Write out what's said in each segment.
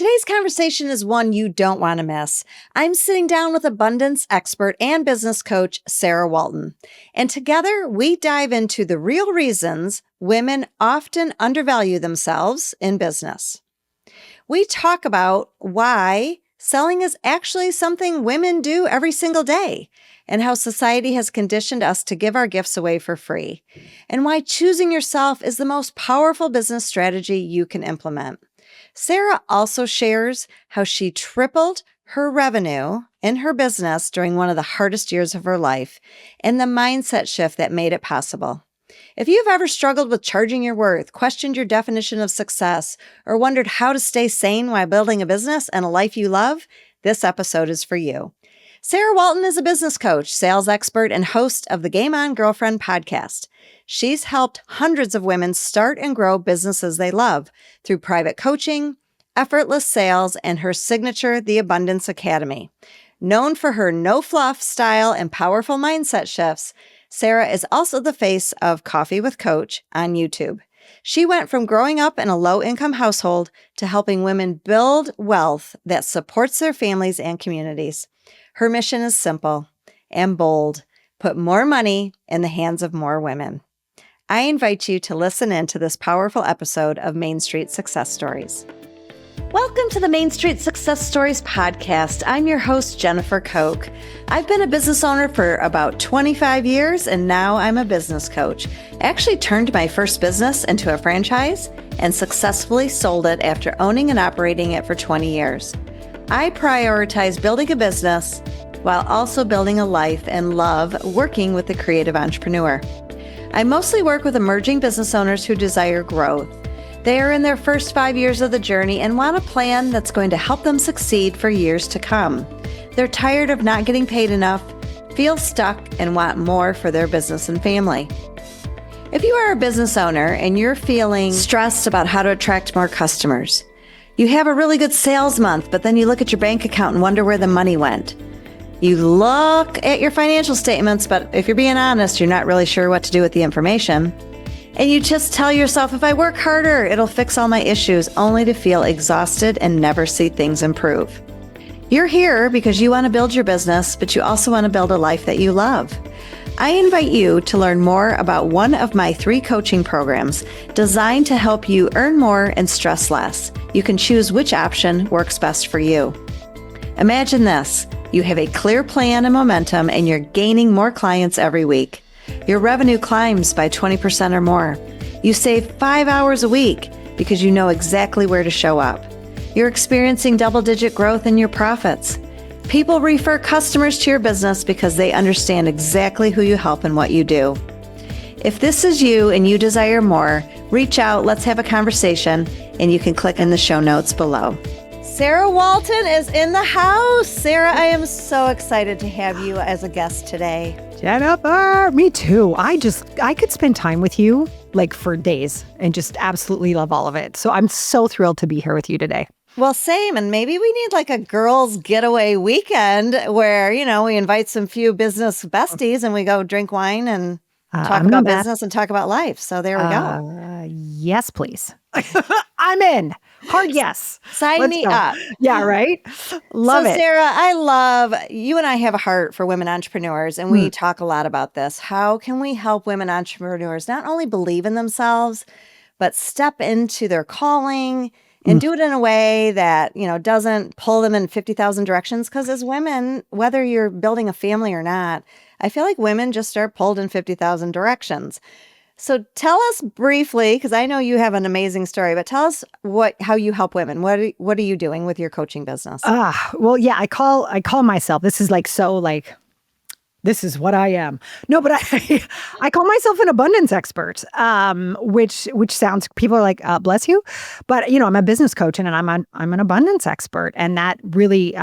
Today's conversation is one you don't want to miss. I'm sitting down with abundance expert and business coach, Sarah Walton. And together we dive into the real reasons women often undervalue themselves in business. We talk about why selling is actually something women do every single day, and how society has conditioned us to give our gifts away for free, and why choosing yourself is the most powerful business strategy you can implement. Sarah also shares how she tripled her revenue in her business during one of the hardest years of her life and the mindset shift that made it possible. If you've ever struggled with charging your worth, questioned your definition of success, or wondered how to stay sane while building a business and a life you love, this episode is for you. Sarah Walton is a business coach, sales expert, and host of the Game On Girlfriend podcast. She's helped hundreds of women start and grow businesses they love through private coaching, effortless sales, and her signature, The Abundance Academy. Known for her no-fluff style and powerful mindset shifts, Sarah is also the face of Coffee with Coach on YouTube. She went from growing up in a low-income household to helping women build wealth that supports their families and communities. Her mission is simple and bold: put more money in the hands of more women. I invite you to listen in to this powerful episode of Main Street Success Stories. Welcome to the Main Street Success Stories podcast. I'm your host, Jennifer Kok. I've been a business owner for about 25 years, and now I'm a business coach. I actually turned my first business into a franchise and successfully sold it after owning and operating it for 20 years. I prioritize building a business while also building a life and love working with the creative entrepreneur. I mostly work with emerging business owners who desire growth. They are in their first 5 years of the journey and want a plan that's going to help them succeed for years to come. They're tired of not getting paid enough, feel stuck, and want more for their business and family. If you are a business owner and you're feeling stressed about how to attract more customers, you have a really good sales month, but then you look at your bank account and wonder where the money went. You look at your financial statements, but if you're being honest, you're not really sure what to do with the information. And you just tell yourself, if I work harder, it'll fix all my issues, only to feel exhausted and never see things improve. You're here because you want to build your business, but you also want to build a life that you love. I invite you to learn more about one of my 3 coaching programs designed to help you earn more and stress less. You can choose which option works best for you. Imagine this: you have a clear plan and momentum, and you're gaining more clients every week. Your revenue climbs by 20% or more. You save 5 hours a week because you know exactly where to show up. You're experiencing double-digit growth in your profits. People refer customers to your business because they understand exactly who you help and what you do. If this is you and you desire more, reach out, let's have a conversation, and you can click in the show notes below. Sarah Walton is in the house. Sarah, I am so excited to have you as a guest today. Jennifer, me too. I could spend time with you like for days and just absolutely love all of it. So I'm so thrilled to be here with you today. Well, same. And maybe we need like a girls' getaway weekend where, we invite some few business besties and we go drink wine and talk about business and talk about life. So there we go. Yes, please. I'm in. Hard yes. Sign me up. Yeah, right? Love it. So Sarah, you and I have a heart for women entrepreneurs, and we talk a lot about this. How can we help women entrepreneurs not only believe in themselves, but step into their calling and do it in a way that, doesn't pull them in 50,000 directions? Because as women, whether you're building a family or not, I feel like women just are pulled in 50,000 directions. So tell us briefly, because I know you have an amazing story, but tell us how you help women. What are you doing with your coaching business? Well, yeah, I call myself, this is this is what I am. No, but I call myself an abundance expert, which sounds, people are like, bless you. But, I'm a business coach and I'm an abundance expert. And that really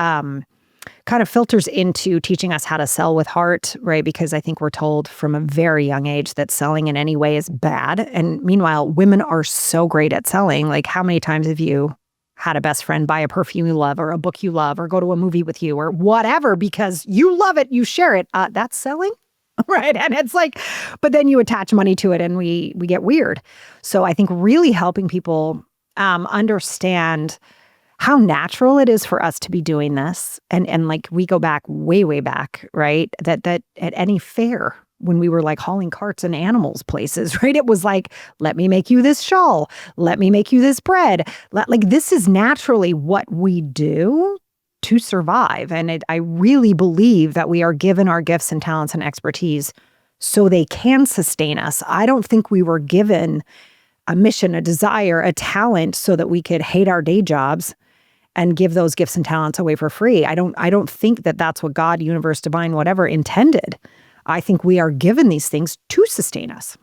kind of filters into teaching us how to sell with heart, right? Because I think we're told from a very young age that selling in any way is bad. And meanwhile, women are so great at selling. Like, how many times have you had a best friend buy a perfume you love or a book you love or go to a movie with you or whatever because you love it, you share it? That's selling, right? And it's like, but then you attach money to it and we get weird. So I think really helping people understand how natural it is for us to be doing this. And like we go back way, way back, right? That at any fair when we were like hauling carts and animals places, right? It was like, let me make you this shawl. Let me make you this bread. Like this is naturally what we do to survive. And I really believe that we are given our gifts and talents and expertise so they can sustain us. I don't think we were given a mission, a desire, a talent so that we could hate our day jobs and give those gifts and talents away for free. I don't think that that's what God, universe, divine, whatever intended. I think we are given these things to sustain us.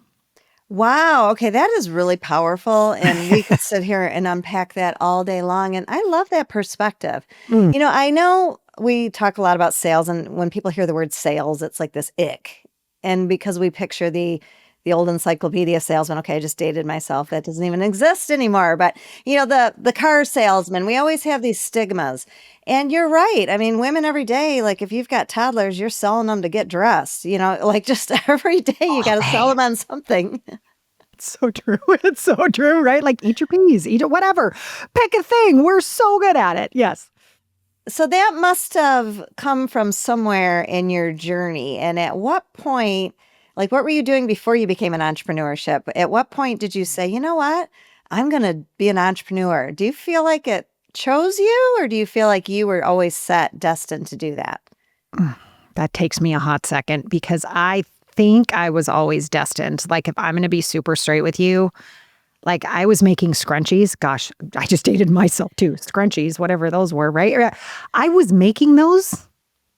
Wow. Okay. That is really powerful. And we could sit here and unpack that all day long. And I love that perspective. Mm. I know we talk a lot about sales, and when people hear the word sales, it's like this ick. And because we picture the old encyclopedia salesman, okay, I just dated myself. That doesn't even exist anymore. But, the car salesman, we always have these stigmas. And you're right. I mean, women every day, like if you've got toddlers, you're selling them to get dressed, like just every day you got to sell them on something. It's so true. It's so true, right? Like eat your peas, eat it, whatever. Pick a thing. We're so good at it. Yes. So that must have come from somewhere in your journey. And at what point, like what were you doing before you became an entrepreneurship? At what point did you say, you know what? I'm going to be an entrepreneur. Do you feel like it chose you, or do you feel like you were always destined to do that? That takes me a hot second because I think I was always destined. Like if I'm going to be super straight with you, like I was making scrunchies. Gosh, I just dated myself too. Scrunchies, whatever those were, right? I was making those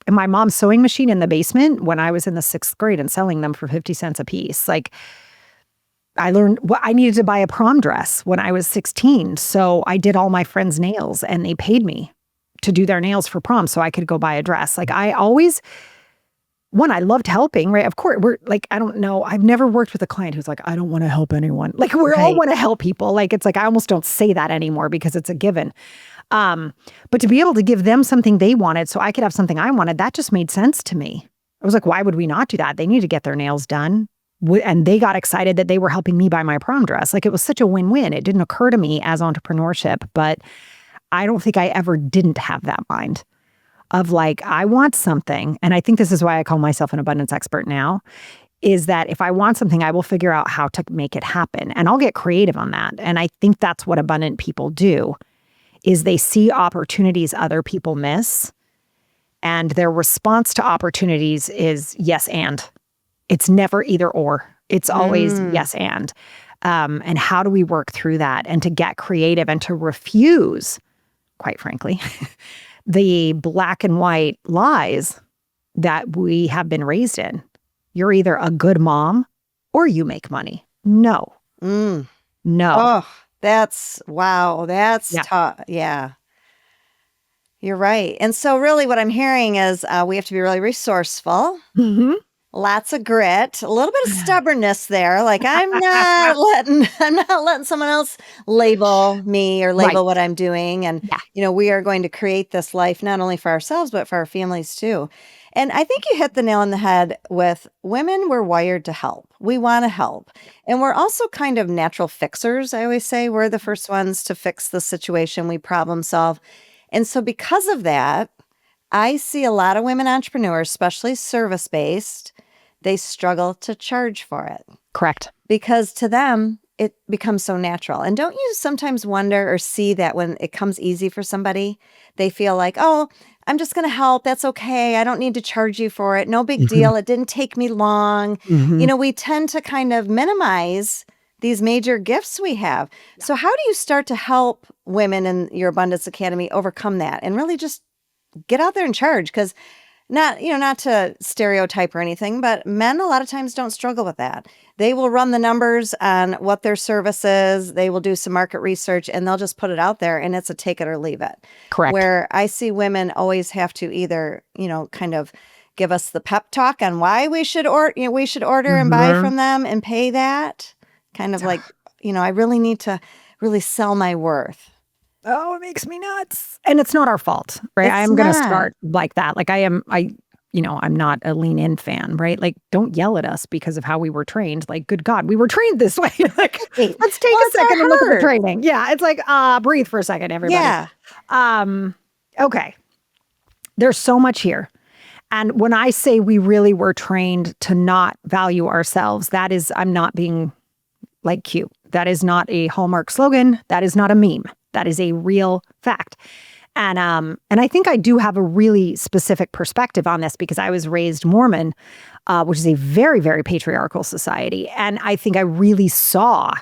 in my mom's sewing machine in the basement when I was in the 6th grade and selling them for 50 cents a piece. Like I learned what I needed to buy a prom dress when I was 16. So I did all my friends' nails and they paid me to do their nails for prom so I could go buy a dress. Like I always, I loved helping, right? Of course, we're like, I don't know. I've never worked with a client who's like, I don't want to help anyone. Like we all want to help people. Like, it's like, I almost don't say that anymore because it's a given. But to be able to give them something they wanted so I could have something I wanted, that just made sense to me. I was like, why would we not do that? They need to get their nails done. And they got excited that they were helping me buy my prom dress. Like it was such a win-win. It didn't occur to me as entrepreneurship, but I don't think I ever didn't have that mind of like, I want something. And I think this is why I call myself an abundance expert now, is that if I want something, I will figure out how to make it happen. And I'll get creative on that. And I think that's what abundant people do, is they see opportunities other people miss. And their response to opportunities is yes, and. It's never either or. It's always yes, and. And how do we work through that? And to get creative and to refuse, quite frankly, the black and white lies that we have been raised in. You're either a good mom or you make money. No. No. Oh, wow. That's tough. Yeah. You're right. And so really what I'm hearing is we have to be really resourceful. Mm-hmm. Lots of grit, a little bit of stubbornness there. Like I'm not letting someone else label me or label what I'm doing. And, we are going to create this life not only for ourselves, but for our families too. And I think you hit the nail on the head with women. We're wired to help. We want to help. And we're also kind of natural fixers. I always say we're the first ones to fix the situation. We problem solve. And so because of that, I see a lot of women entrepreneurs, especially service-based, they struggle to charge for it. Correct. Because to them, it becomes so natural. And don't you sometimes wonder or see that when it comes easy for somebody, they feel like, oh, I'm just going to help. That's okay. I don't need to charge you for it. No big deal. It didn't take me long. We tend to kind of minimize these major gifts we have. So how do you start to help women in your Abundance Academy overcome that and really just get out there and charge? Because not to stereotype or anything, but men a lot of times don't struggle with that. They will run the numbers on what their service is. They will do some market research and they'll just put it out there and it's a take it or leave it. Correct. Where I see women always have to either, kind of give us the pep talk on why we should order and buy from them and pay that. Kind of like, I really need to really sell my worth. Oh, it makes me nuts. And it's not our fault, right? I'm going to start like that. Like I I'm not a lean in fan, right? Like, don't yell at us because of how we were trained. Like, good God, we were trained this way. Like, let's take a second and look at the training. Yeah. It's like, breathe for a second, everybody. Yeah. Okay. There's so much here. And when I say we really were trained to not value ourselves, that is, I'm not being like cute. That is not a Hallmark slogan. That is not a meme. That is a real fact. And I think I do have a really specific perspective on this because I was raised Mormon, which is a very, very patriarchal society. And I think I really saw,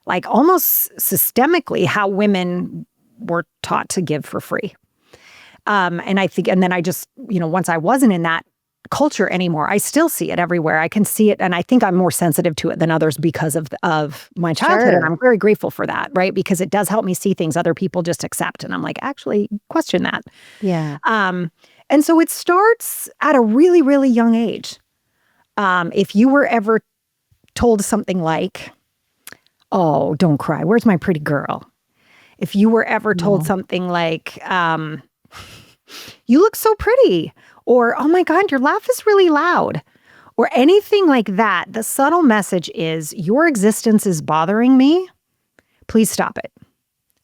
like, almost systemically how women were taught to give for free. And I think, and then I just, once I wasn't in that culture anymore, I still see it everywhere. I can see it. And I think I'm more sensitive to it than others because of my childhood. Sure. And I'm very grateful for that, right? Because it does help me see things other people just accept. And I'm like, actually, question that. Yeah. And so it starts at a really, really young age. If you were ever told something like, oh, don't cry, where's my pretty girl? If you were ever told something like, you look so pretty, or, oh my God, your laugh is really loud, or anything like that, the subtle message is, your existence is bothering me. Please stop it.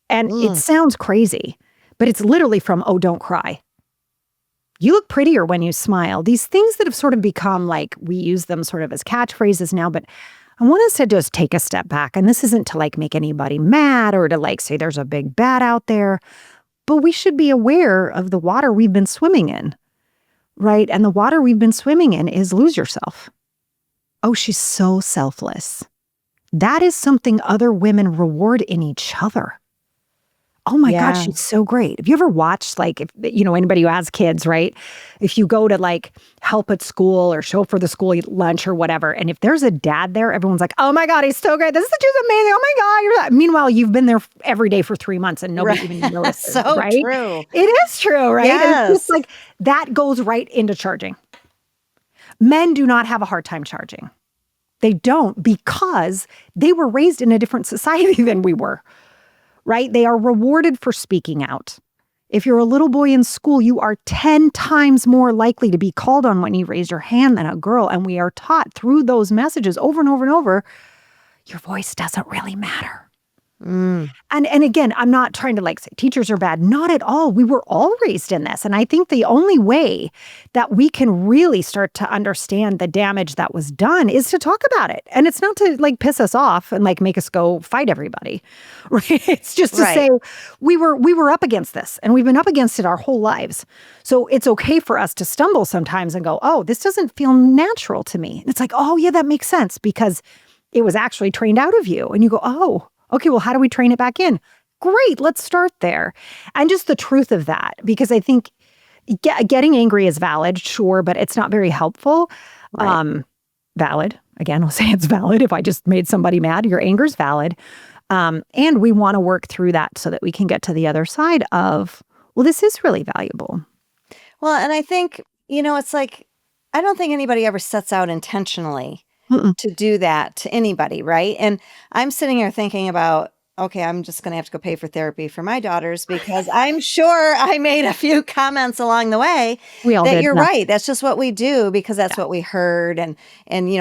And it sounds crazy, but it's literally from, oh, don't cry. You look prettier when you smile. These things that have sort of become like, we use them sort of as catchphrases now, but I want us to just take a step back. And this isn't to like make anybody mad or to like say there's a big bad out there, but we should be aware of the water we've been swimming in. Right? And the water we've been swimming in is lose yourself. Oh, she's so selfless. That is something other women reward in each other. Oh my God, she's so great. Have you ever watched, like, if, anybody who has kids, right? If you go to like help at school or show up for the school lunch or whatever, and if there's a dad there, everyone's like, oh my God, he's so great. This is just amazing. Oh my God, you're that. Meanwhile, you've been there every day for 3 months and nobody even notices, So right? true. It is true, right? Yes. And it's just like, that goes right into charging. Men do not have a hard time charging. They don't, because they were raised in a different society than we were. Right? They are rewarded for speaking out. If you're a little boy in school, you are 10 times more likely to be called on when you raise your hand than a girl. And we are taught through those messages over and over and over, your voice doesn't really matter. And again, I'm not trying to like say teachers are bad. Not at all. We were all raised in this. And I think the only way that we can really start to understand the damage that was done is to talk about it. And it's not to like piss us off and like make us go fight everybody. Right? It's just to say we were up against this and we've been up against it our whole lives. So it's okay for us to stumble sometimes and go, oh, this doesn't feel natural to me. And it's like, oh yeah, that makes sense because it was actually trained out of you. And you go, oh, okay, well, how do we train it back in? Great, let's start there. And just the truth of that, because I think getting angry is valid, sure, but it's not very helpful. Right. Valid. Again, I'll say it's valid. If I just made somebody mad, your anger's valid. And we want to work through that so that we can get to the other side of, well, this is really valuable. Well, and I think, it's like, I don't think anybody ever sets out intentionally to do that to anybody, right? And I'm sitting here thinking about, okay, I'm just going to have to go pay for therapy for my daughters because I'm sure I made a few comments along the way that you're right. That's just what we do because that's what we heard and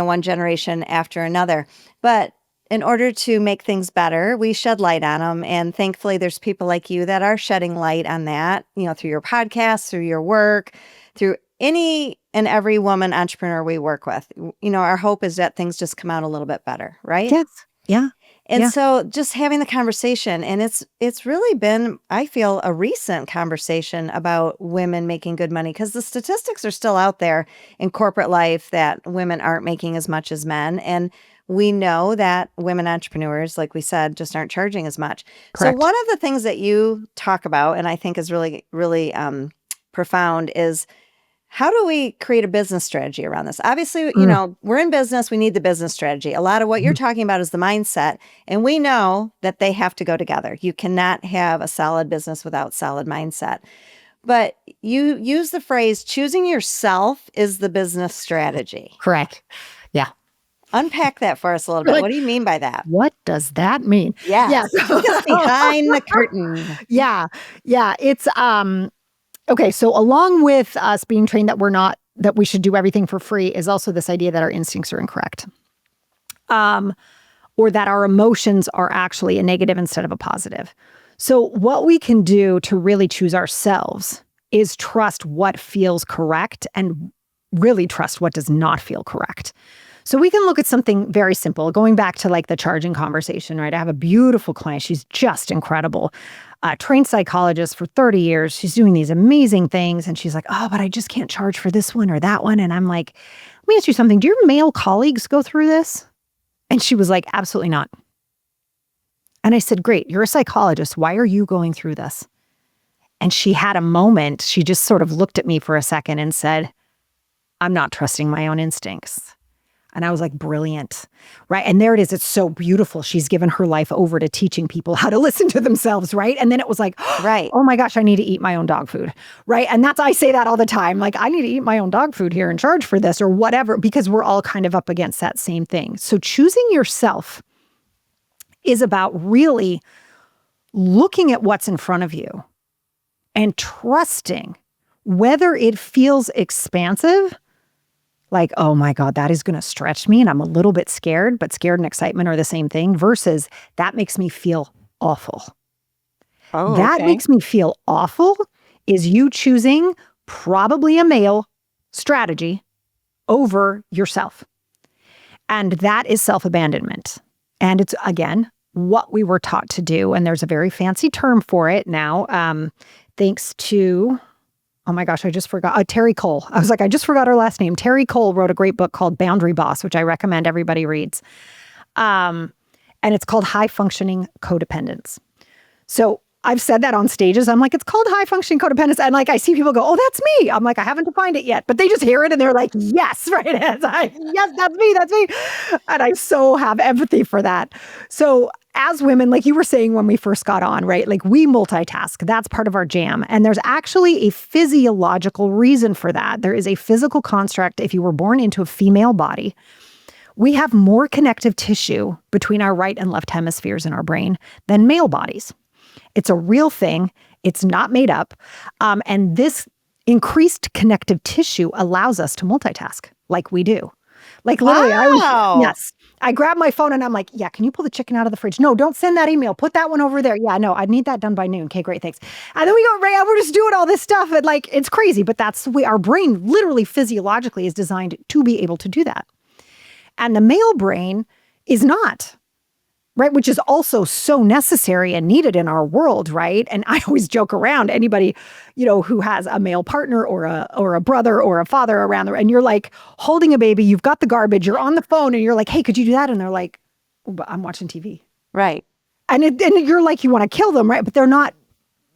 one generation after another. But in order to make things better, we shed light on them. And thankfully, there's people like you that are shedding light on that, through your podcast, through your work, through any and every woman entrepreneur we work with. Our hope is that things just come out a little bit better, right? Yes. Yeah. And so just having the conversation, and it's really been, I feel, a recent conversation about women making good money because the statistics are still out there in corporate life that women aren't making as much as men. And we know that women entrepreneurs, like we said, just aren't charging as much. Correct. So one of the things that you talk about, and I think is really, really profound, is how do we create a business strategy around this? Obviously, we're in business. We need the business strategy. A lot of what you're talking about is the mindset. And we know that they have to go together. You cannot have a solid business without solid mindset. But you use the phrase, choosing yourself is the business strategy. Correct. Yeah. Unpack that for us a little bit. What do you mean by that? What does that mean? Yeah. Take us behind the curtain. Yeah. It's, okay, so along with us being trained that we're not that we should do everything for free is also this idea that our instincts are incorrect. Or that our emotions are actually a negative instead of a positive. So what we can do to really choose ourselves is trust what feels correct and really trust what does not feel correct. So we can look at something very simple, going back to like the charging conversation, right? I have a beautiful client. She's just incredible. Trained psychologist for 30 years. She's doing these amazing things. And she's like, oh, but I just can't charge for this one or that one. And I'm like, let me ask you something. Do your male colleagues go through this? And she was like, absolutely not. And I said, great, you're a psychologist. Why are you going through this? And she had a moment. She just sort of looked at me for a second and said, I'm not trusting my own instincts. And I was like, brilliant, right? And there it is. It's so beautiful. She's given her life over to teaching people how to listen to themselves, right? And then it was like, right. Oh my gosh, I need to eat my own dog food, right? And I say that all the time. Like, I need to eat my own dog food here and charge for this or whatever, because we're all kind of up against that same thing. So choosing yourself is about really looking at what's in front of you and trusting whether it feels expansive, like, oh my God, that is going to stretch me and I'm a little bit scared, but scared and excitement are the same thing, versus that makes me feel awful. Oh, that okay. makes me feel awful is you choosing probably a male strategy over yourself. And that is self-abandonment. And it's, again, what we were taught to do. And there's a very fancy term for it now, thanks to... oh my gosh, I just forgot. Terry Cole. I was like, I just forgot her last name. Terry Cole wrote a great book called Boundary Boss, which I recommend everybody reads. And it's called High Functioning Codependence. So I've said that on stages. I'm like, it's called High Functioning Codependence. And like, I see people go, oh, that's me. I'm like, I haven't defined it yet. But they just hear it and they're like, yes, right. Yes, that's me. That's me. And I so have empathy for that. So as women, like you were saying when we first got on, right? Like we multitask. That's part of our jam. And there's actually a physiological reason for that. There is a physical construct. If you were born into a female body, we have more connective tissue between our right and left hemispheres in our brain than male bodies. It's a real thing. It's not made up. And this increased connective tissue allows us to multitask like we do. Like literally, Wow. I grab my phone and I'm like, yeah, can you pull the chicken out of the fridge? No, don't send that email. Put that one over there. Yeah, no, I need that done by noon. Okay, great, thanks. And then we go, right, we're just doing all this stuff. And like, it's crazy, but that's the way our brain literally physiologically is designed to be able to do that. And the male brain is not. Right, which is also so necessary and needed in our world, right? And I always joke around, anybody, who has a male partner or a brother or a father around there, and you're like holding a baby, you've got the garbage, you're on the phone, and you're like, hey, could you do that? And they're like, oh, but I'm watching TV. Right. And you're like, you want to kill them, right? But they're not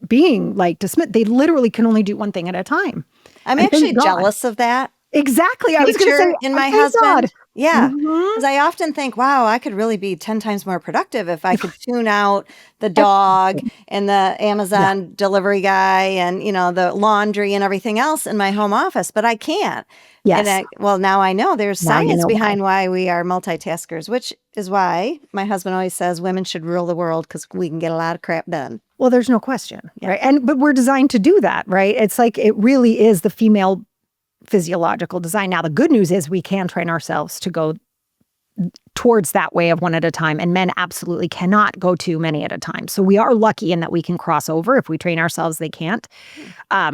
being like dismissed. They literally can only do one thing at a time. I'm actually jealous of that. Exactly. I was going to say, in my husband. God. Yeah. Because I often think, wow, I could really be 10 times more productive if I could tune out the dog and the Amazon delivery guy and, the laundry and everything else in my home office, but I can't. Yes. And now I know there's science behind why we are multitaskers, which is why my husband always says women should rule the world because we can get a lot of crap done. Well, there's no question, right? But we're designed to do that, right? It's like, it really is the female physiological design. Now, the good news is we can train ourselves to go towards that way of one at a time, and men absolutely cannot go too many at a time. So we are lucky in that we can cross over. If we train ourselves, they can't,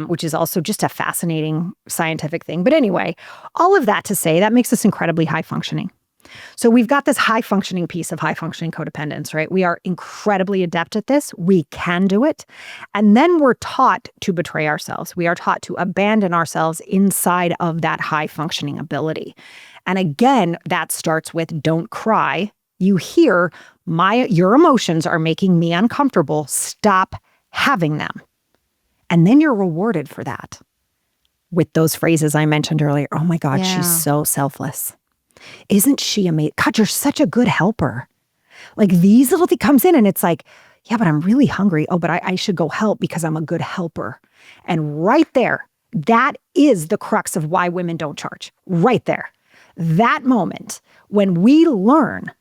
which is also just a fascinating scientific thing. But anyway, all of that to say, that makes us incredibly high functioning. So we've got this high functioning piece of high functioning codependence, right? We are incredibly adept at this. We can do it. And then we're taught to betray ourselves. We are taught to abandon ourselves inside of that high functioning ability. And again, that starts with don't cry. You hear your emotions are making me uncomfortable. Stop having them. And then you're rewarded for that with those phrases I mentioned earlier. Oh my God, she's so selfless. Isn't she amazing? God, you're such a good helper. Like these little things comes in and it's like, yeah, but I'm really hungry. Oh, but I should go help because I'm a good helper. And right there, that is the crux of why women don't charge. Right there. That moment when we learn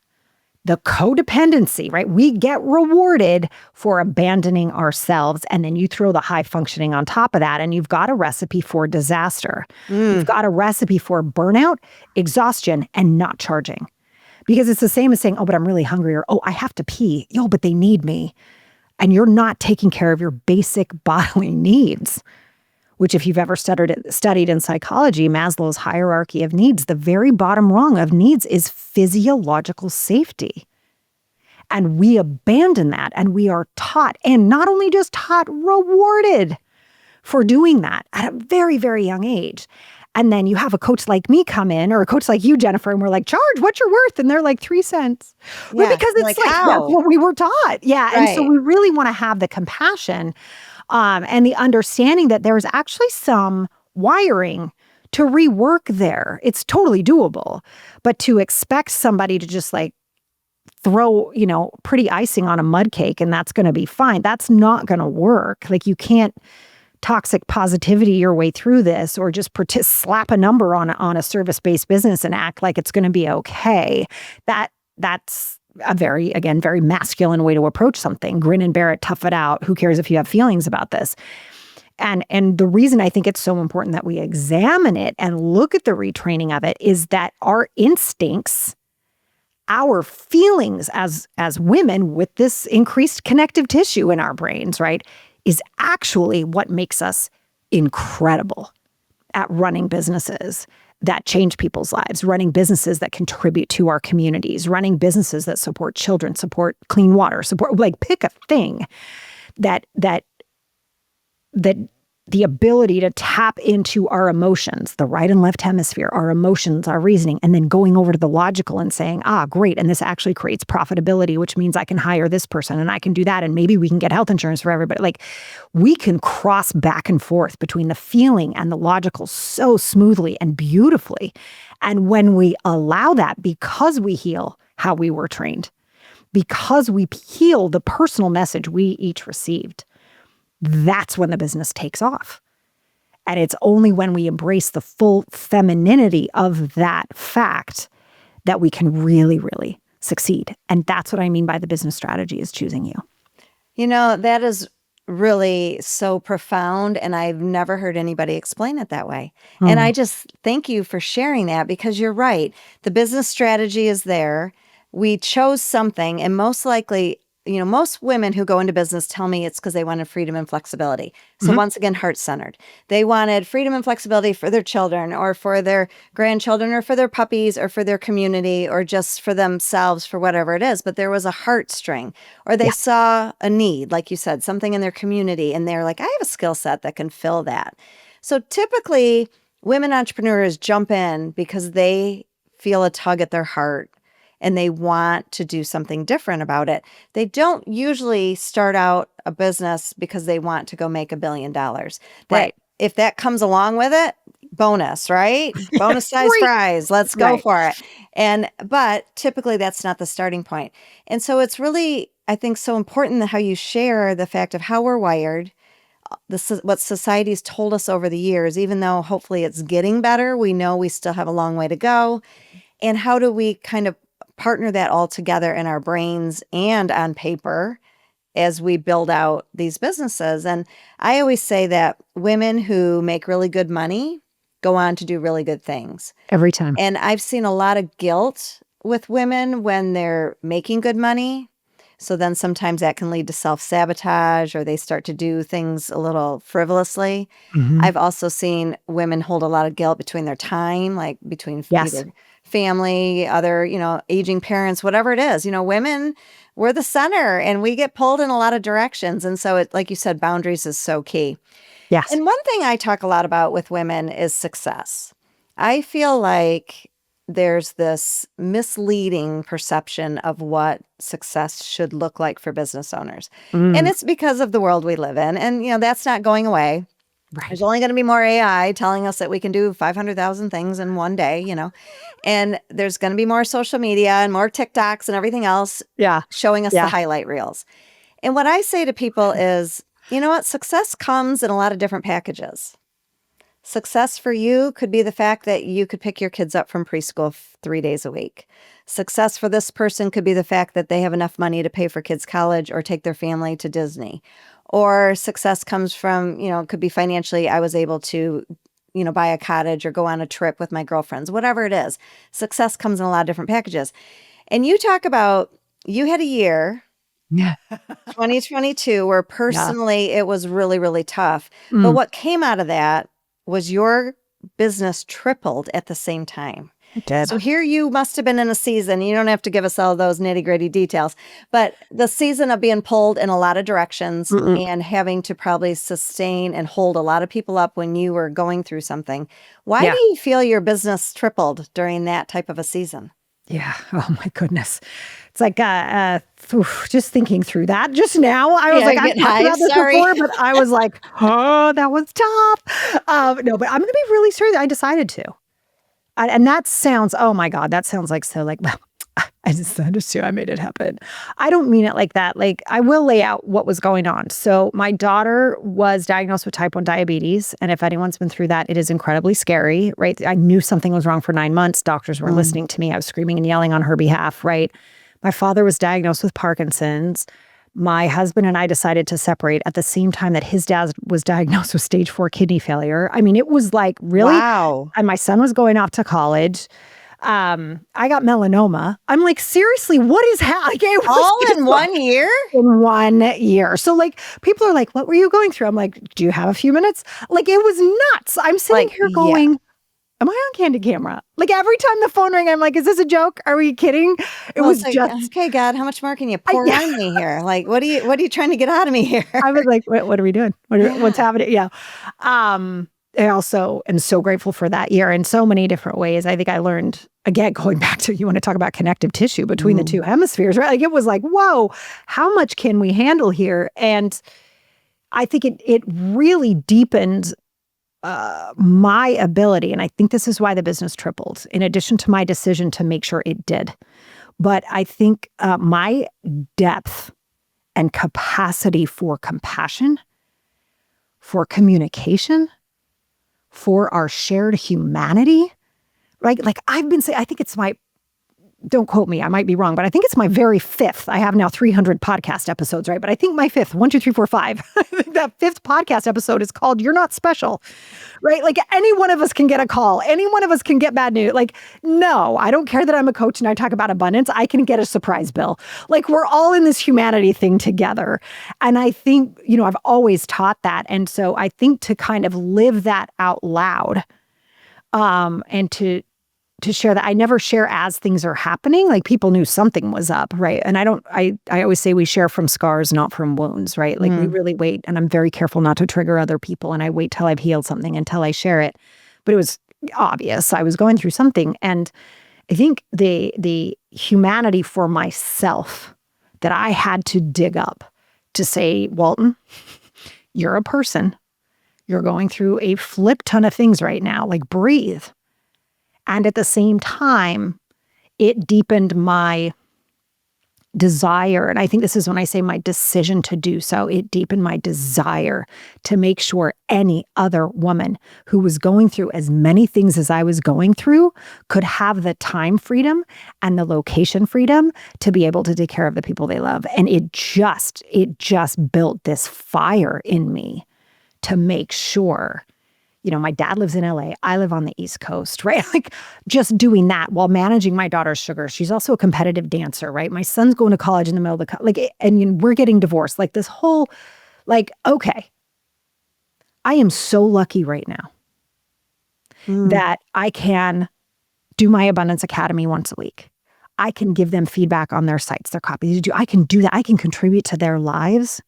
the codependency, right? We get rewarded for abandoning ourselves. And then you throw the high functioning on top of that, and you've got a recipe for disaster. You've got a recipe for burnout, exhaustion, and not charging. Because it's the same as saying, oh, but I'm really hungry, or, oh, I have to pee. Yo, but they need me. And you're not taking care of your basic bodily needs, which if you've ever studied in psychology, Maslow's hierarchy of needs, the very bottom rung of needs is physiological safety. And we abandon that, and we are taught, and not only just taught, rewarded for doing that at a very, very young age. And then you have a coach like me come in, or a coach like you, Jennifer, and we're like, charge, what's your worth? And they're like 3 cents. Yeah, Well, because it's like, that's how? what we were taught. Yeah. And so Right. we really want to have the compassion and the understanding that there's actually some wiring to rework there. It's totally doable. But to expect somebody to just like throw, pretty icing on a mud cake and that's going to be fine, that's not going to work. Like, you can't toxic positivity your way through this, or just slap a number on a service-based business and act like it's going to be okay. That's a very masculine way to approach something. Grin and bear it, tough it out. Who cares if you have feelings about this? And the reason I think it's so important that we examine it and look at the retraining of it is that our instincts, our feelings as women with this increased connective tissue in our brains, right, is actually what makes us incredible at running businesses that change people's lives, running businesses that contribute to our communities, running businesses that support children, support clean water, support, like, pick a thing that the ability to tap into our emotions, the right and left hemisphere, our emotions, our reasoning, and then going over to the logical and saying, great, and this actually creates profitability, which means I can hire this person and I can do that, and maybe we can get health insurance for everybody. Like, we can cross back and forth between the feeling and the logical so smoothly and beautifully. And when we allow that, because we heal how we were trained, because we heal the personal message we each received, that's when the business takes off. And it's only when we embrace the full femininity of that fact that we can really, really succeed. And that's what I mean by the business strategy is choosing you. That is really so profound, and I've never heard anybody explain it that way. And I just thank you for sharing that, because you're right. The business strategy is there. We chose something, and most likely, most women who go into business tell me it's because they wanted freedom and flexibility. So once again, heart-centered. They wanted freedom and flexibility for their children, or for their grandchildren, or for their puppies, or for their community, or just for themselves, for whatever it is. But there was a heartstring, or they saw a need, like you said, something in their community, and they're like, I have a skill set that can fill that. So typically, women entrepreneurs jump in because they feel a tug at their heart, and they want to do something different about it. They don't usually start out a business because they want to go make $1 billion. Right. If that comes along with it, bonus, right? Bonus size fries. Let's go for it. But typically that's not the starting point. And so it's really, I think, so important that how you share the fact of how we're wired, what society's told us over the years, even though hopefully it's getting better, we know we still have a long way to go. And how do we kind of partner that all together in our brains and on paper as we build out these businesses? And I always say that women who make really good money go on to do really good things. Every time. And I've seen a lot of guilt with women when they're making good money. So then sometimes that can lead to self-sabotage, or they start to do things a little frivolously. I've also seen women hold a lot of guilt between their time, like between either family, other, aging parents, whatever it is. Women, we're the center, and we get pulled in a lot of directions. And so, like you said, boundaries is so key. Yes. And one thing I talk a lot about with women is success. I feel like there's this misleading perception of what success should look like for business owners. And it's because of the world we live in. And, that's not going away. Right. There's only going to be more AI telling us that we can do 500,000 things in one day, and there's going to be more social media and more TikToks and everything else showing us the highlight reels. And what I say to people is, you know what? Success comes in a lot of different packages. Success for you could be the fact that you could pick your kids up from preschool 3 days a week. Success for this person could be the fact that they have enough money to pay for kids' college or take their family to Disney. Or success comes from, it could be financially, I was able to, buy a cottage or go on a trip with my girlfriends, whatever it is. Success comes in a lot of different packages. And you talk about, you had a year, Yeah. 2022, where Yeah. personally it was really, really tough. But what came out of that was your business tripled at the same time. It did. So here you must have been in a season, you don't have to give us all those nitty-gritty details, but the season of being pulled in a lot of directions and having to probably sustain and hold a lot of people up when you were going through something. Why do you feel your business tripled during that type of a season? Yeah. Oh my goodness. It's like just thinking through that just now. I was like, I've talked about this before, but I was like, oh, that was tough. No, but I'm going to be really serious. I decided to. And that sounds, oh my God, that sounds like so like, well, I decided to, I made it happen. I don't mean it like that. Like, I will lay out what was going on. So my daughter was diagnosed with type 1 diabetes. And if anyone's been through that, it is incredibly scary, right? I knew something was wrong for 9 months. Doctors weren't listening to me. I was screaming and yelling on her behalf, right? My father was diagnosed with Parkinson's. My husband and I decided to separate at the same time that his dad was diagnosed with stage 4 kidney failure. I mean, it was like, really? Wow. And my son was going off to college. I got melanoma. I'm like, seriously, what is happening? All in 1 year? In 1 year. So like, people are like, what were you going through? I'm like, do you have a few minutes? Like, it was nuts. I'm sitting here going, am I on candid camera? Like, every time the phone rang, I'm like, is this a joke? Are we kidding? It was like, just, okay, God, how much more can you pour on me here? Like, what are you trying to get out of me here? I was like, what are we doing? What's happening? Yeah. I also am so grateful for that year in so many different ways. I think I learned, again, going back to, you want to talk about connective tissue between the two hemispheres, right? Like, it was like, whoa, how much can we handle here? And I think it really deepened my ability. And I think this is why the business tripled, in addition to my decision to make sure it did. But I think my depth and capacity for compassion, for communication, for our shared humanity, right? Like, I've been saying, I think it's my, don't quote me, I might be wrong, but I think it's my very 5th. I have now 300 podcast episodes, right? But I think my 5th, 1, 2, 3, 4, 5. I think that 5th podcast episode is called "You're Not Special," right? Like, any one of us can get a call. Any one of us can get bad news. Like, no, I don't care that I'm a coach and I talk about abundance. I can get a surprise bill. Like, we're all in this humanity thing together. And I think, I've always taught that. And so I think to kind of live that out loud, and to share that. I never share as things are happening. Like, people knew something was up, right? And I always say we share from scars, not from wounds, right? Like, we really wait, and I'm very careful not to trigger other people, and I wait till I've healed something until I share it. But it was obvious I was going through something. And I think the humanity for myself that I had to dig up to say, Walton, you're a person. You're going through a flip ton of things right now. Like, breathe. And at the same time, it deepened my desire. And I think this is when I say my decision to do so. It deepened my desire to make sure any other woman who was going through as many things as I was going through could have the time freedom and the location freedom to be able to take care of the people they love. And it just built this fire in me to make sure. My dad lives in LA. I live on the East Coast, right? Like, just doing that while managing my daughter's sugar. She's also a competitive dancer, right? My son's going to college in the middle of the, and we're getting divorced. Like, this whole, okay. I am so lucky right now that I can do my Abundance Academy once a week. I can give them feedback on their sites, their copies. I can do that. I can contribute to their lives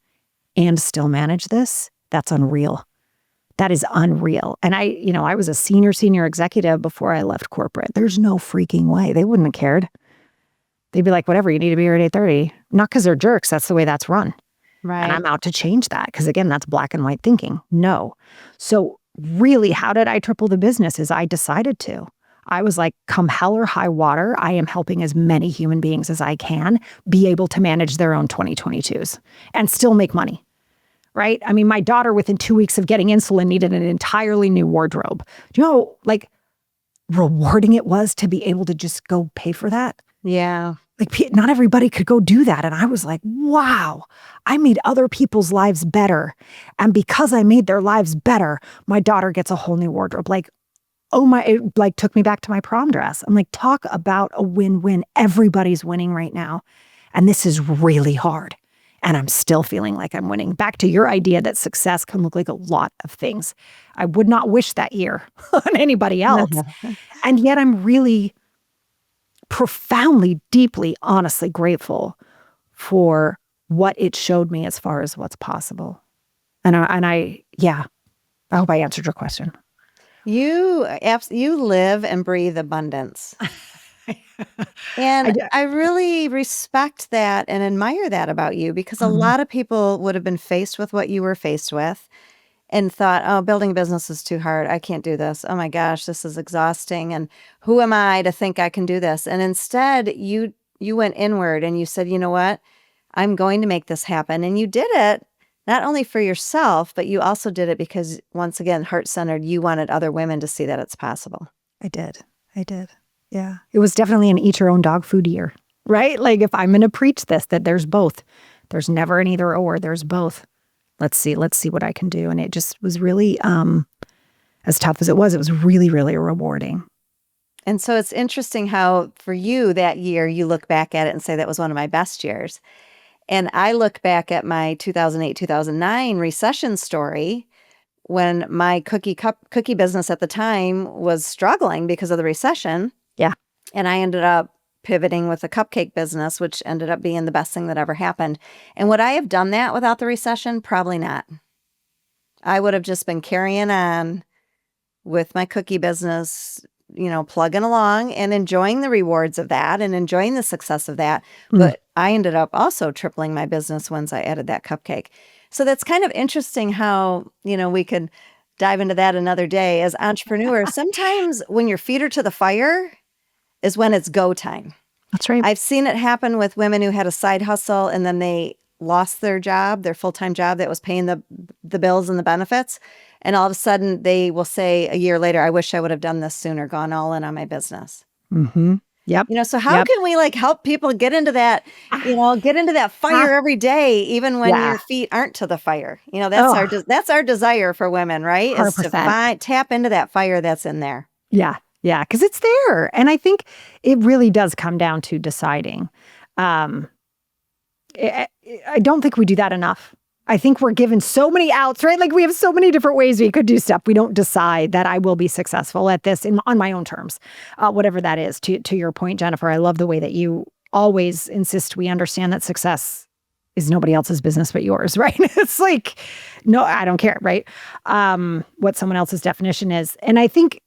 and still manage this. That's unreal. That is unreal. And I was a senior executive before I left corporate. There's no freaking way. They wouldn't have cared. They'd be like, whatever, you need to be here at 8:30. Not because they're jerks. That's the way that's run. Right. And I'm out to change that. Because again, that's black and white thinking. No. So really, how did I triple the business? Is I decided to. I was like, come hell or high water, I am helping as many human beings as I can be able to manage their own 2022s and still make money. right? I mean, my daughter within 2 weeks of getting insulin needed an entirely new wardrobe. Do you know, like, rewarding it was to be able to just go pay for that? Yeah. Like, not everybody could go do that. And I was like, wow, I made other people's lives better. And because I made their lives better, my daughter gets a whole new wardrobe. Like, oh my, it like took me back to my prom dress. I'm like, talk about a win-win. Everybody's winning right now. And this is really hard. And I'm still feeling like I'm winning. Back to your idea that success can look like a lot of things. I would not wish that year on anybody else. And yet I'm really profoundly, deeply, honestly grateful for what it showed me as far as what's possible. And I hope I answered your question. You live and breathe abundance. And I really respect that and admire that about you, because a lot of people would have been faced with what you were faced with and thought, oh, building a business is too hard. I can't do this. Oh my gosh, this is exhausting. And who am I to think I can do this? And instead, you went inward and you said, you know what? I'm going to make this happen. And you did it not only for yourself, but you also did it because, once again, heart-centered, you wanted other women to see that it's possible. I did. Yeah. It was definitely an eat your own dog food year, right? Like, if I'm going to preach this, that there's both. There's never an either or, there's both. Let's see what I can do. And it just was really, as tough as it was really, really rewarding. And so it's interesting how for you that year, you look back at it and say that was one of my best years. And I look back at my 2008, 2009 recession story when my cookie business at the time was struggling because of the recession. Yeah. And I ended up pivoting with a cupcake business, which ended up being the best thing that ever happened. And would I have done that without the recession? Probably not. I would have just been carrying on with my cookie business, plugging along and enjoying the rewards of that and enjoying the success of that. But I ended up also tripling my business once I added that cupcake. So that's kind of interesting how, we could dive into that another day as entrepreneurs. Sometimes when your feet are to the fire is when it's go time. That's right. I've seen it happen with women who had a side hustle and then they lost their job, their full-time job that was paying the bills and the benefits. And all of a sudden they will say a year later, I wish I would have done this sooner, gone all in on my business. Mm-hmm. Yep. So how can we help people get into that, get into that fire every day, even when your feet aren't to the fire? That's our desire for women, right? 100%. Is to tap into that fire that's in there. Yeah. Yeah. Because it's there. And I think it really does come down to deciding. I don't think we do that enough. I think we're given so many outs, right? Like, we have so many different ways we could do stuff. We don't decide that I will be successful at this on my own terms, whatever that is. To your point, Jennifer, I love the way that you always insist we understand that success is nobody else's business but yours, right? It's like, no, I don't care, right? What someone else's definition is. And I think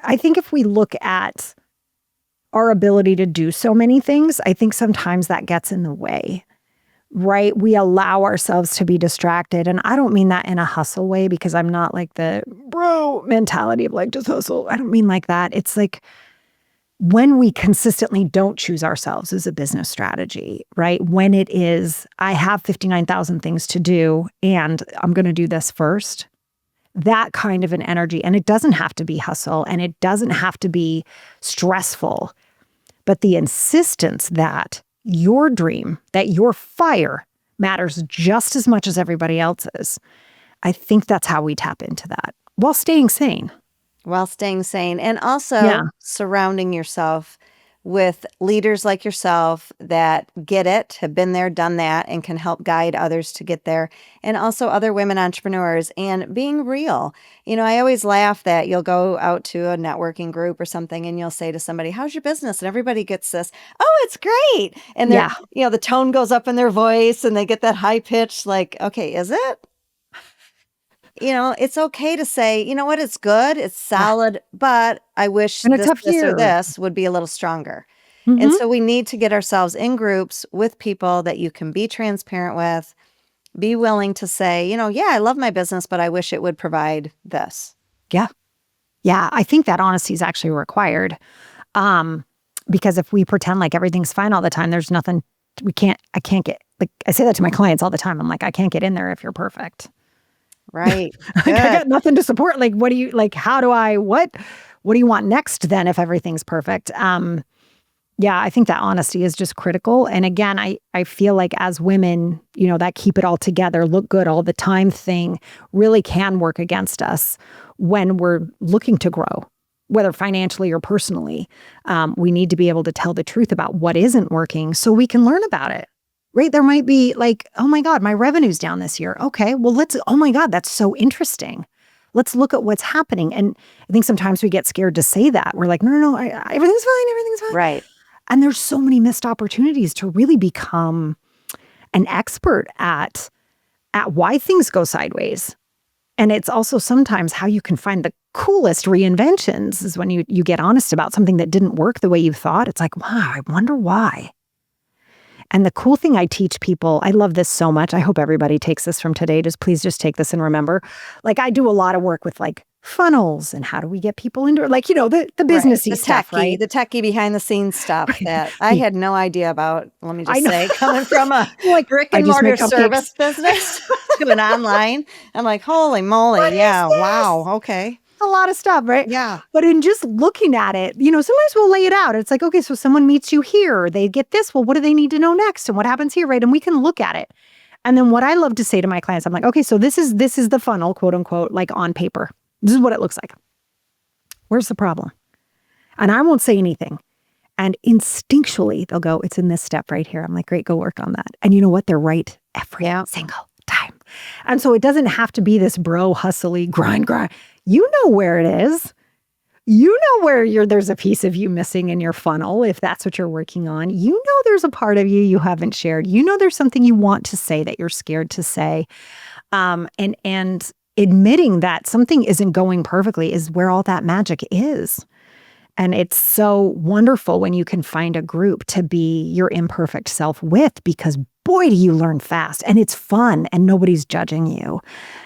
if we look at our ability to do so many things, I think sometimes that gets in the way. Right? We allow ourselves to be distracted. And I don't mean that in a hustle way, because I'm not like the bro mentality of like, just hustle. I don't mean like that. It's like when we consistently don't choose ourselves as a business strategy, right? When it is, I have 59,000 things to do and I'm going to do this first. That kind of an energy. And it doesn't have to be hustle and it doesn't have to be stressful, but the insistence that your dream, that your fire matters just as much as everybody else's. I think that's how we tap into that while staying sane. And also surrounding yourself with leaders like yourself that get it, have been there, done that, and can help guide others to get there. And also other women entrepreneurs, and being real. I always laugh that you'll go out to a networking group or something and you'll say to somebody, how's your business? And everybody gets this, oh, it's great. And the tone goes up in their voice and they get that high pitch, like, okay, is it? It's okay to say, you know what, it's good, it's solid, but I wish this or this would be a little stronger. Mm-hmm. And so we need to get ourselves in groups with people that you can be transparent with, be willing to say, I love my business, but I wish it would provide this. Yeah. Yeah. I think that honesty is actually required. Because if we pretend like everything's fine all the time, there's nothing, I can't get, like, I say that to my clients all the time. I'm like, I can't get in there if you're perfect. Right. Like, I Good. got nothing to support. Like, what do you like? How do I, what do you want next then if everything's perfect? Yeah, I think that honesty is just critical. And again, I feel like as women, that keep it all together, look good all the time thing really can work against us when we're looking to grow, whether financially or personally. We need to be able to tell the truth about what isn't working so we can learn about it. Right? There might be like, oh my God, my revenue's down this year. Okay, well, oh my God, that's so interesting. Let's look at what's happening. And I think sometimes we get scared to say that. We're like, no, everything's fine, everything's fine. Right. And there's so many missed opportunities to really become an expert at why things go sideways. And it's also sometimes how you can find the coolest reinventions is when you get honest about something that didn't work the way you thought. It's like, wow, I wonder why. And the cool thing I teach people, I love this so much. I hope everybody takes this from today. Please take this and remember. Like I do a lot of work with like funnels and how do we get people into it? Like, the businessy stuff, right? The techie behind the scenes stuff that I had no idea about. Let me just say, coming from a like brick and mortar service business to an online, I'm like, holy moly. Yeah. Wow. Okay. A lot of stuff, right? Yeah. But in just looking at it, sometimes we'll lay it out. It's like, okay, so someone meets you here, they get this. Well, what do they need to know next? And what happens here, right? And we can look at it. And then what I love to say to my clients, I'm like, okay, so this is the funnel, quote unquote, like on paper. This is what it looks like. Where's the problem? And I won't say anything. And instinctually, they'll go, it's in this step right here. I'm like, great, go work on that. And you know what? They're right every single time. And so it doesn't have to be this bro hustly grind. You know where it is. You know where there's a piece of you missing in your funnel, if that's what you're working on. You know there's a part of you haven't shared. You know there's something you want to say that you're scared to say. And admitting that something isn't going perfectly is where all that magic is. And it's so wonderful when you can find a group to be your imperfect self with, because boy, do you learn fast and it's fun and nobody's judging you.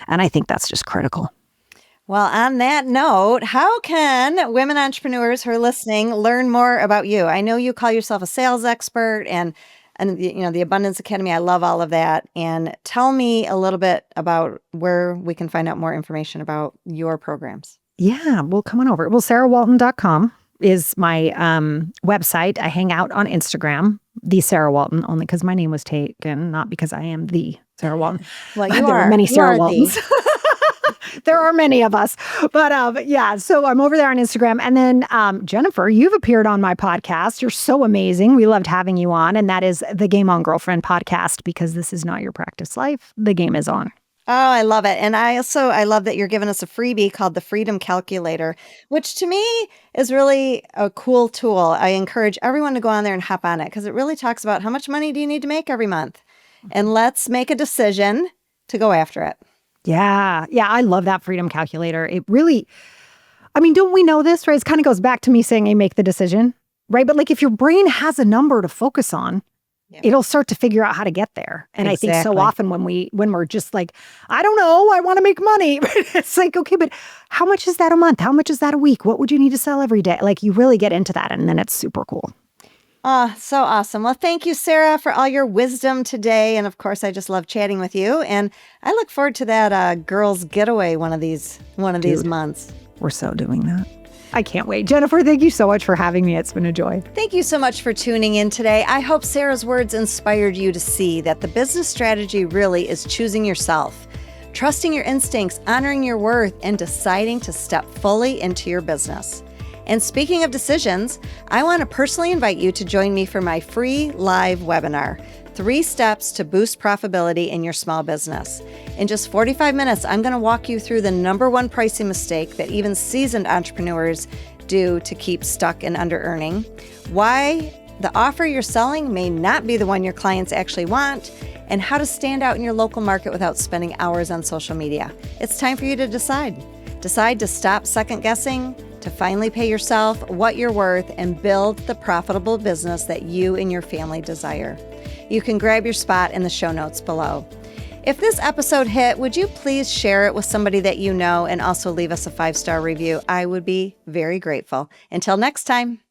And I think that's just critical. Well, on that note, how can women entrepreneurs who are listening learn more about you? I know you call yourself a sales expert and the Abundance Academy. I love all of that. And tell me a little bit about where we can find out more information about your programs. Yeah, well, come on over. Well, sarahwalton.com is my website. I hang out on Instagram, the Sarah Walton, only because my name was taken, not because I am the Sarah Walton. Well, there are many Sarah Waltons. There are many of us. But yeah, so I'm over there on Instagram. And then Jennifer, you've appeared on my podcast. You're so amazing. We loved having you on. And that is the Game On Girlfriend podcast, because this is not your practice life. The game is on. Oh, I love it. And I love that you're giving us a freebie called the Freedom Calculator, which to me is really a cool tool. I encourage everyone to go on there and hop on it, because it really talks about how much money do you need to make every month. And let's make a decision to go after it. Yeah. Yeah. I love that Freedom Calculator. It really, don't we know this, right? It kind of goes back to me saying, hey, make the decision, right? But like if your brain has a number to focus on, it'll start to figure out how to get there. And exactly. I think so often when we're just like, I don't know, I want to make money. It's like, okay, but how much is that a month? How much is that a week? What would you need to sell every day? Like you really get into that, and then it's super cool. Oh, so awesome. Well, thank you, Sarah, for all your wisdom today. And of course, I just love chatting with you. And I look forward to that girls getaway one of these months. We're so doing that. I can't wait. Jennifer, thank you so much for having me. It's been a joy. Thank you so much for tuning in today. I hope Sarah's words inspired you to see that the business strategy really is choosing yourself, trusting your instincts, honoring your worth, and deciding to step fully into your business. And speaking of decisions, I want to personally invite you to join me for my free live webinar, 3 Steps to Boost Profitability in Your Small Business. In just 45 minutes, I'm going to walk you through the number one pricing mistake that even seasoned entrepreneurs do to keep stuck in under-earning, why the offer you're selling may not be the one your clients actually want, and how to stand out in your local market without spending hours on social media. It's time for you to decide. Decide to stop second guessing, to finally pay yourself what you're worth, and build the profitable business that you and your family desire. You can grab your spot in the show notes below. If this episode hit, would you please share it with somebody that you know, and also leave us a 5-star review? I would be very grateful. Until next time.